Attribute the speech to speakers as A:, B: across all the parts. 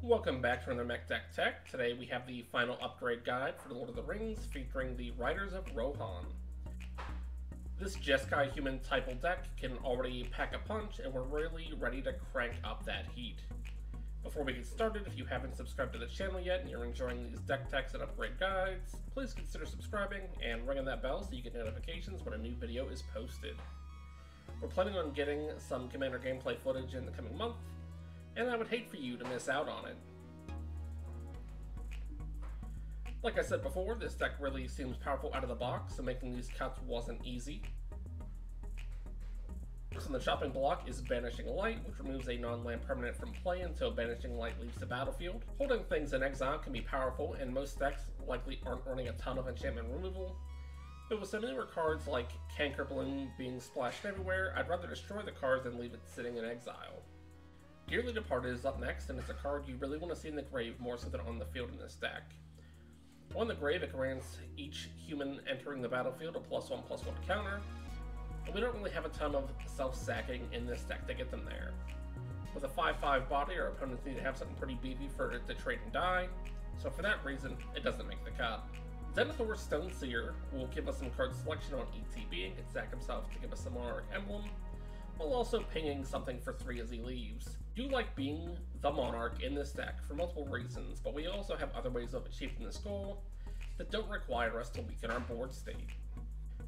A: Welcome back to another Mech Deck Tech. Today we have the final upgrade guide for the Lord of the Rings featuring the Riders of Rohan. This Jeskai human typal deck can already pack a punch and we're really ready to crank up that heat. Before we get started, if you haven't subscribed to the channel yet and you're enjoying these deck techs and upgrade guides, please consider subscribing and ringing that bell so you get notifications when a new video is posted. We're planning on getting some Commander gameplay footage in the coming month, and I would hate for you to miss out on it. Like I said before, this deck really seems powerful out of the box, so making these cuts wasn't easy. First on the chopping block is Banishing Light, which removes a non-land permanent from play until Banishing Light leaves the battlefield. Holding things in exile can be powerful, and most decks likely aren't running a ton of enchantment removal. But with some newer cards like Canker Bloom being splashed everywhere, I'd rather destroy the cards than leave it sitting in exile. Dearly Departed is up next, and it's a card you really want to see in the grave more so than on the field in this deck. On the grave, it grants each human entering the battlefield a +1/+1 counter, and we don't really have a ton of self-sacking in this deck to get them there. With a 5/5 body, our opponents need to have something pretty beefy for it to trade and die, so for that reason, it doesn't make the cut. Denethor Stoneseer will give us some card selection on ETB and can sack himself to give us a Monarch emblem, while also pinging something for 3 as he leaves. I do like being the Monarch in this deck for multiple reasons, but we also have other ways of achieving this goal that don't require us to weaken our board state.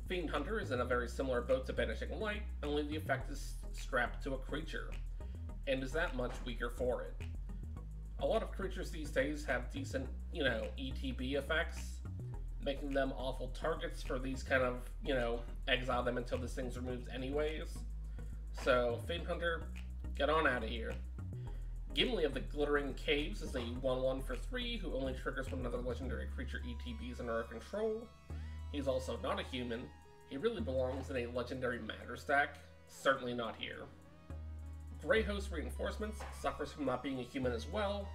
A: Fiend Hunter is in a very similar boat to Banishing Light, only the effect is strapped to a creature, and is that much weaker for it. A lot of creatures these days have decent, ETB effects, making them awful targets for these kind of, exile them until this thing's removed anyways. So, Fiend Hunter, get on out of here. Gimli of the Glittering Caves is a 1/1 for 3 who only triggers when another legendary creature ETBs under our control. He's also not a human. He really belongs in a Legendary Matter stack. Certainly not here. Greyhost Reinforcements suffers from not being a human as well.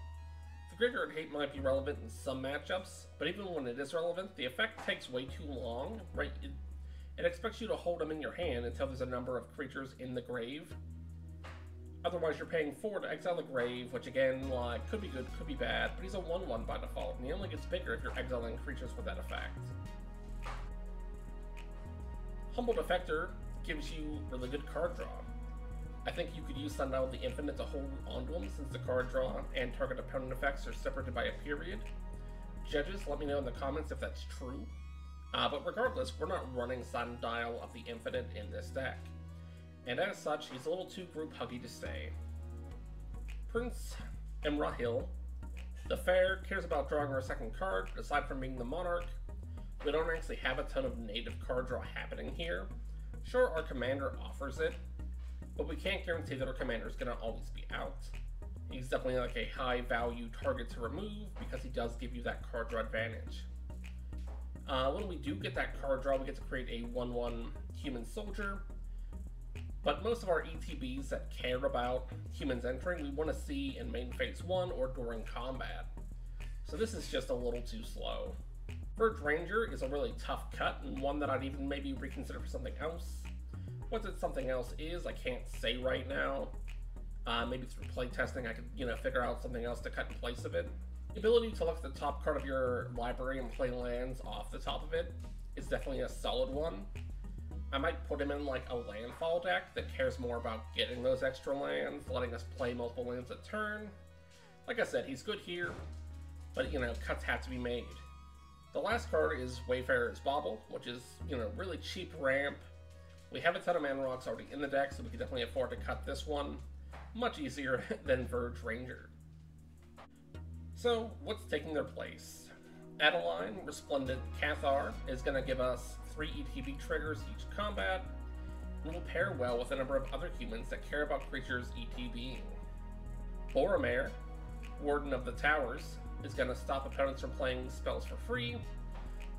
A: The Graveyard Hate might be relevant in some matchups, but even when it is relevant, the effect takes way too long, right? It expects you to hold him in your hand until there's a number of creatures in the grave. Otherwise, you're paying 4 to exile the grave, which again, could be good, could be bad, but he's a 1/1 by default, and he only gets bigger if you're exiling creatures with that effect. Humble Defector gives you really good card draw. I think you could use Sundial of the Infinite to hold onto him, since the card draw and target opponent effects are separated by a period. Judges, let me know in the comments if that's true. But regardless, we're not running Sundial of the Infinite in this deck, and as such, he's a little too group huggy to stay. Prince Imrahil the Fair cares about drawing our second card, but aside from being the Monarch, we don't actually have a ton of native card draw happening here. Sure, our commander offers it, but we can't guarantee that our commander is going to always be out. He's definitely a high value target to remove because he does give you that card draw advantage. When we do get that card draw, we get to create a 1/1 human soldier, but most of our ETBs that care about humans entering, we want to see in main phase 1 or during combat. So this is just a little too slow. Verge Ranger is a really tough cut, and one that I'd even maybe reconsider for something else. What that something else is, I can't say right now. Maybe through playtesting I could, figure out something else to cut in place of it. The ability to look at the top card of your library and play lands off the top of it is definitely a solid one. I might put him in a landfall deck that cares more about getting those extra lands, letting us play multiple lands a turn. Like I said, he's good here, but cuts have to be made. The last card is Wayfarer's Bauble, which is, really cheap ramp. We have a ton of mana rocks already in the deck, so we can definitely afford to cut this one. Much easier than Verge Ranger. So, what's taking their place? Adeline Resplendent Cathar is going to give us 3 ETB triggers each combat, and will pair well with a number of other humans that care about creatures ETBing. Boromir, Warden of the Towers, is going to stop opponents from playing spells for free,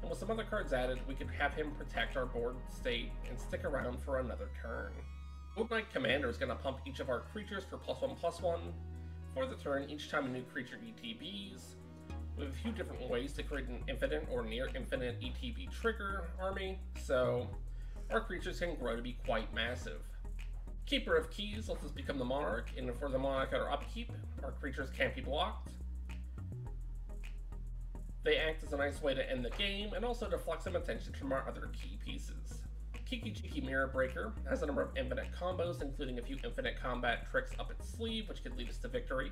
A: and with some other cards added, we could have him protect our board state and stick around for another turn. Gold Knight Commander is going to pump each of our creatures for +1/+1 for the turn each time a new creature ETBs. We have a few different ways to create an infinite or near infinite ETB trigger army, so our creatures can grow to be quite massive. Keeper of Keys lets us become the Monarch, and for the Monarch at our upkeep, our creatures can't be blocked. They act as a nice way to end the game, and also deflect some attention from our other key pieces. Kiki-Jiki Mirror Breaker has a number of infinite combos, including a few infinite combat tricks up its sleeve, which could lead us to victory.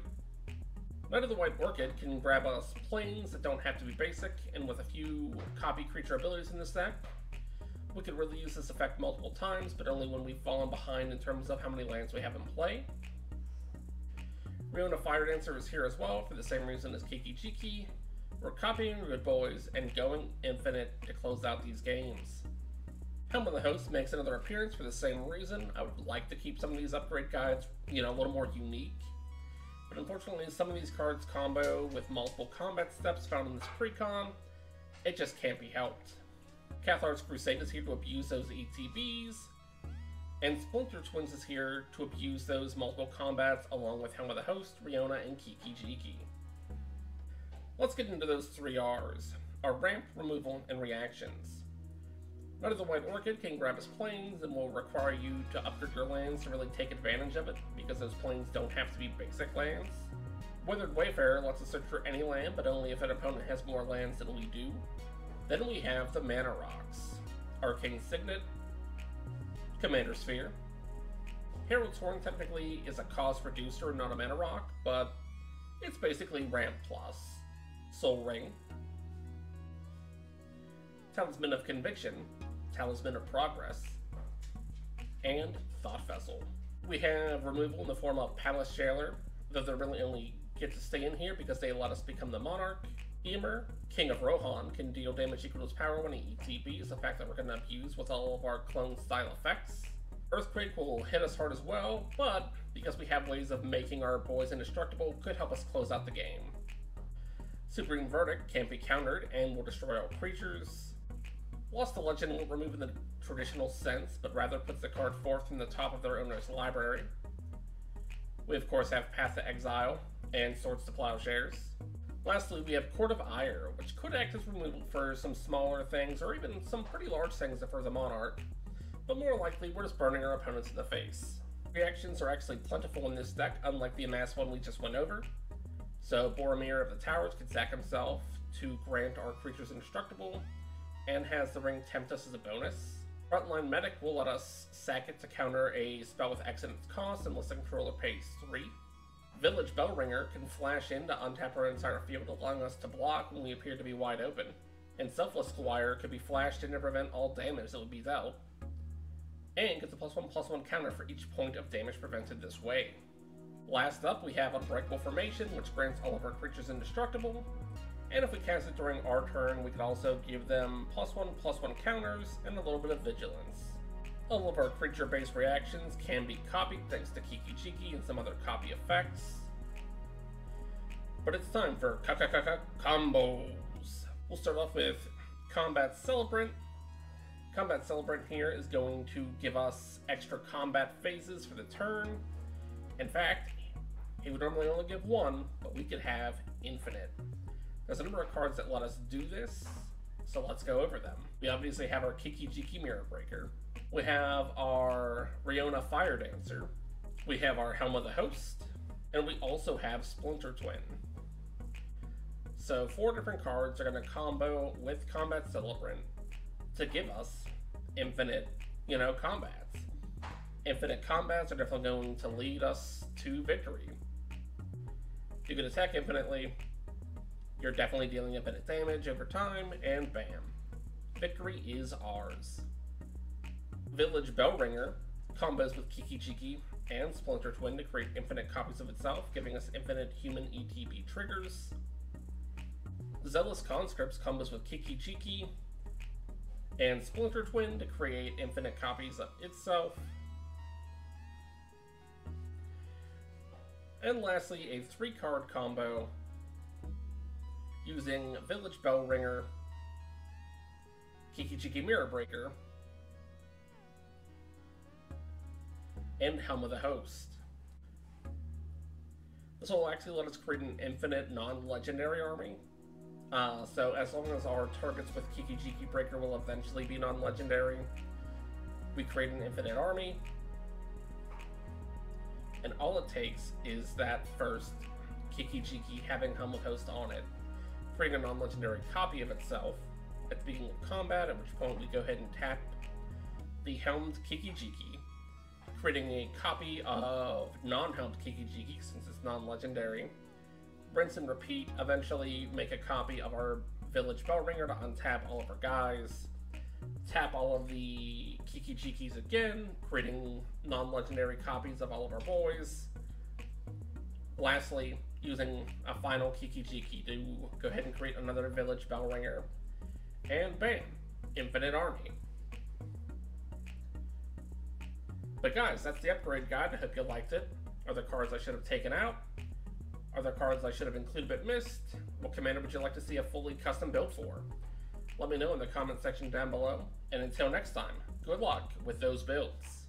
A: Knight of the White Orchid can grab us planes that don't have to be basic, and with a few copy creature abilities in this deck, we could really use this effect multiple times, but only when we've fallen behind in terms of how many lands we have in play. Riona Fire Dancer is here as well, for the same reason as Kiki-Jiki. We're copying good boys and going infinite to close out these games. Helm of the Host makes another appearance for the same reason. I would like to keep some of these upgrade guides, a little more unique. But unfortunately, some of these cards combo with multiple combat steps found in this Precon. It just can't be helped. Cathar's Crusade is here to abuse those ETBs. And Splinter Twins is here to abuse those multiple combats along with Helm of the Host, Riona, and Kiki-Jiki. Let's get into those 3 R's, our ramp, removal, and reactions. Knight of the White Orchid can grab his planes and will require you to upgrade your lands to really take advantage of it, because those planes don't have to be basic lands. Withered Wayfarer lets us search for any land, but only if an opponent has more lands than we do. Then we have the Mana Rocks, Arcane Signet, Commander Sphere. Herald's Horn technically is a cost reducer, not a mana rock, but it's basically ramp plus. Soul Ring, Talisman of Conviction, Talisman of Progress, and Thought Vessel. We have removal in the form of Palace Jailer, though they really only get to stay in here because they let us become the Monarch. Emer, King of Rohan, can deal damage equal to his power when he ETBs, a fact that we're going to abuse with all of our clone style effects. Earthquake will hit us hard as well, but because we have ways of making our boys indestructible, could help us close out the game. Supreme Verdict can't be countered and will destroy all creatures. Lost to Legend won't remove in the traditional sense, but rather puts the card forth from the top of their owner's library. We of course have Path to Exile and Swords to Plowshares. Lastly, we have Court of Ire, which could act as removal for some smaller things, or even some pretty large things for the Monarch, but more likely we're just burning our opponents in the face. Reactions are actually plentiful in this deck, unlike the amass one we just went over. So Boromir of the Towers can sack himself to grant our creatures indestructible, and has the ring tempt us as a bonus. Frontline Medic will let us sack it to counter a spell with X in its cost unless the controller pays 3. Village Bellringer can flash in to untap our entire field, allowing us to block when we appear to be wide open. And Selfless Squire could be flashed in to prevent all damage that would be dealt, and gets a +1/+1 counter for each point of damage prevented this way. Last up, we have Unbreakable Formation, which grants all of our creatures indestructible, and if we cast it during our turn, we can also give them +1/+1 counters and a little bit of vigilance. All of our creature-based reactions can be copied thanks to Kiki-Jiki and some other copy effects. But it's time for combos! We'll start off with Combat Celebrant. Combat Celebrant here is going to give us extra combat phases for the turn. In fact, he would normally only give 1, but we could have infinite. There's a number of cards that let us do this, so let's go over them. We obviously have our Kiki-Jiki Mirror Breaker. We have our Riona Fire Dancer. We have our Helm of the Host. And we also have Splinter Twin. So 4 different cards are going to combo with Combat Celebrant to give us infinite, combats. Infinite combats are definitely going to lead us to victory. You can attack infinitely, you're definitely dealing infinite damage over time, and bam. Victory is ours. Village Bellringer combos with Kiki-Jiki and Splinter Twin to create infinite copies of itself, giving us infinite human ETB triggers. Zealous Conscripts combos with Kiki-Jiki and Splinter Twin to create infinite copies of itself. And lastly, a 3-card combo using Village Bellringer, Kiki-Jiki Mirror Breaker, and Helm of the Host. This will actually let us create an infinite non-legendary army. So as long as our targets with Kiki-Jiki Breaker will eventually be non-legendary, we create an infinite army. and all it takes is that first Kiki-Jiki having Helm of Host on it, creating a non-legendary copy of itself at the beginning of combat, at which point we go ahead and tap the helmed Kiki-Jiki, creating a copy of non-helmed Kiki-Jiki since it's non-legendary, rinse and repeat, eventually make a copy of our Village Bellringer to untap all of our guys, tap all of the Kiki-Jikis again, creating non-legendary copies of all of our boys. Lastly, using a final Kiki-Jiki to go ahead and create another Village Bellringer, and bam, infinite army. But guys, that's the upgrade guide. I hope you liked it. Are there cards I should have taken out? Are there cards I should have included but missed? What commander would you like to see a fully custom build for? Let me know in the comment section down below. And until next time, good luck with those builds.